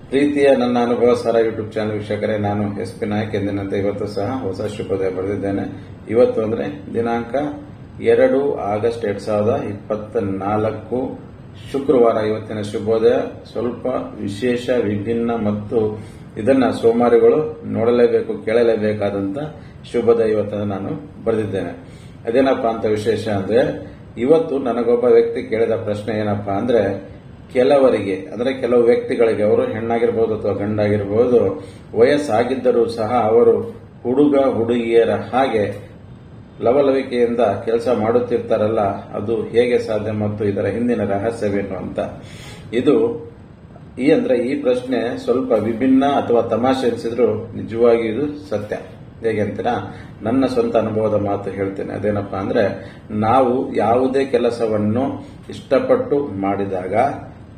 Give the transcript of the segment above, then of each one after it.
ಪ್ರೀತಿಯ ನನ್ನ ಅನುಭವ ಸಾರ ಯೂಟ್ಯೂಬ್ ಚಾನಲ್ ವೀಕ್ಷಕರೇ, ನಾನು SP ನಾಯಕ್. ಎಂದಿನಂತೆ ಇವತ್ತು ಸಹ ಹೊಸ ಶುಭೋದಯ ಬರೆದಿದ್ದೇನೆ. ಇವತ್ತು ಅಂದ್ರೆ ದಿನಾಂಕ 2 ಆಗಸ್ಟ್ 2024 ಶುಕ್ರವಾರ. ಇವತ್ತಿನ ಶುಭೋದಯ ಸ್ವಲ್ಪ ವಿಶೇಷ, ವಿಭಿನ್ನ ಮತ್ತು ಇದನ್ನ ಸೋಮಾರಿಗಳು ನೋಡಲೇಬೇಕು, ಕೇಳಲೇಬೇಕಾದಂತ ಶುಭೋದಯ ಇವತ್ತು ನಾನು ಬರೆದಿದ್ದೇನೆ. ಅದೇನಪ್ಪಾ ಅಂತ ವಿಶೇಷ ಅಂದ್ರೆ, ಇವತ್ತು ನನಗೊಬ್ಬ ವ್ಯಕ್ತಿ ಕೇಳಿದ ಪ್ರಶ್ನೆ ಏನಪ್ಪಾ ಅಂದ್ರೆ, ಕೆಲವರಿಗೆ ಅಂದ್ರೆ ಕೆಲವು ವ್ಯಕ್ತಿಗಳಿಗೆ, ಅವರು ಹೆಣ್ಣಾಗಿರ್ಬೋದು ಅಥವಾ ಗಂಡಾಗಿರ್ಬೋದು, ವಯಸ್ಸಾಗಿದ್ದರೂ ಸಹ ಅವರು ಹುಡುಗ ಹುಡುಗಿಯರ ಹಾಗೆ ಲವಲವಿಕೆಯಿಂದ ಕೆಲಸ ಮಾಡುತ್ತಿರ್ತಾರಲ್ಲ, ಅದು ಹೇಗೆ ಸಾಧ್ಯ ಮತ್ತು ಇದರ ಹಿಂದಿನ ರಹಸ್ಯವೇನು ಅಂತ. ಈ ಪ್ರಶ್ನೆ ಸ್ವಲ್ಪ ವಿಭಿನ್ನ ಅಥವಾ ತಮಾಷೆ ಅನಿಸಿದ್ರು ನಿಜವಾಗಿ ಇದು ಸತ್ಯ. ಹೇಗೆ ಅಂತೀರಾ? ನನ್ನ ಸ್ವಂತ ಅನುಭವದ ಮಾತು ಹೇಳ್ತೇನೆ. ಅದೇನಪ್ಪಾ ಅಂದ್ರೆ, ನಾವು ಯಾವುದೇ ಕೆಲಸವನ್ನು ಇಷ್ಟಪಟ್ಟು ಮಾಡಿದಾಗ,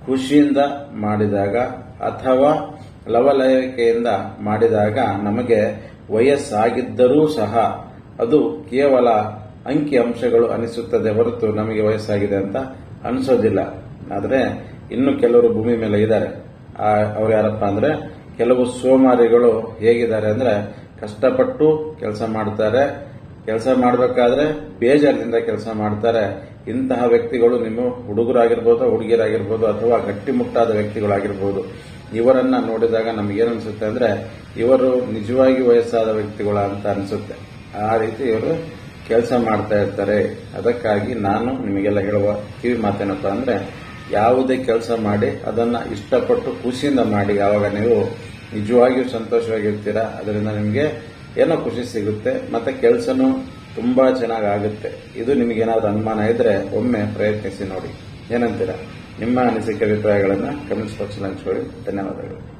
ಖುಷಿಯಿಂದ ಮಾಡಿದಾಗ ಅಥವಾ ಲವಲವಿಕೆಯಿಂದ ಮಾಡಿದಾಗ ನಮಗೆ ವಯಸ್ಸಾಗಿದ್ದರೂ ಸಹ ಅದು ಕೇವಲ ಅಂಕಿ ಅಂಶಗಳು ಅನಿಸುತ್ತದೆ ಹೊರತು ನಮಗೆ ವಯಸ್ಸಾಗಿದೆ ಅಂತ ಅನಿಸೋದಿಲ್ಲ. ಆದರೆ ಇನ್ನು ಕೆಲವರು ಭೂಮಿ ಮೇಲೆ ಇದ್ದಾರೆ. ಅವ್ರು ಯಾರಪ್ಪ ಅಂದ್ರೆ, ಕೆಲವು ಸೋಮಾರಿಗಳು ಹೇಗಿದ್ದಾರೆ ಅಂದ್ರೆ, ಕಷ್ಟಪಟ್ಟು ಕೆಲಸ ಮಾಡ್ತಾರೆ, ಕೆಲಸ ಮಾಡಬೇಕಾದ್ರೆ ಬೇಜಾರದಿಂದ ಕೆಲಸ ಮಾಡ್ತಾರೆ. ಇಂತಹ ವ್ಯಕ್ತಿಗಳು ನಿಮ್ಮ ಹುಡುಗರಾಗಿರ್ಬೋದು, ಹುಡುಗಿಯರಾಗಿರ್ಬೋದು ಅಥವಾ ಗಟ್ಟಿಮುಟ್ಟಾದ ವ್ಯಕ್ತಿಗಳಾಗಿರ್ಬೋದು. ಇವರನ್ನ ನೋಡಿದಾಗ ನಮಗೇನು ಅನಿಸುತ್ತೆ ಅಂದ್ರೆ, ಇವರು ನಿಜವಾಗಿ ವಯಸ್ಸಾದ ವ್ಯಕ್ತಿಗಳ ಅಂತ ಅನಿಸುತ್ತೆ. ಆ ರೀತಿ ಇವರು ಕೆಲಸ ಮಾಡ್ತಾ ಇರ್ತಾರೆ. ಅದಕ್ಕಾಗಿ ನಾನು ನಿಮಗೆಲ್ಲ ಹೇಳುವ ಕಿವಿ ಮಾತೇನಪ್ಪ ಅಂದ್ರೆ, ಯಾವುದೇ ಕೆಲಸ ಮಾಡಿ ಅದನ್ನ ಇಷ್ಟಪಟ್ಟು ಖುಷಿಯಿಂದ ಮಾಡಿ. ಯಾವಾಗ ನೀವು ನಿಜವಾಗಿಯೂ ಸಂತೋಷವಾಗಿರ್ತೀರಾ, ಅದರಿಂದ ನಿಮಗೆ ಏನೋ ಖುಷಿ ಸಿಗುತ್ತೆ, ಮತ್ತೆ ಕೆಲಸನೂ ತುಂಬಾ ಚೆನ್ನಾಗಿ ಆಗುತ್ತೆ. ಇದು ನಿಮಗೇನಾದ್ರೂ ಅನುಮಾನ ಇದ್ರೆ ಒಮ್ಮೆ ಪ್ರಯತ್ನಿಸಿ ನೋಡಿ. ಏನಂತೀರಾ? ನಿಮ್ಮ ಅನಿಸಿಕೆ ಅಭಿಪ್ರಾಯಗಳನ್ನ ಕಮೆಂಟ್ಸ್ ಬಾಕ್ಸ್ ಹಂಚ್ಕೊಳ್ಳಿ. ಧನ್ಯವಾದಗಳು.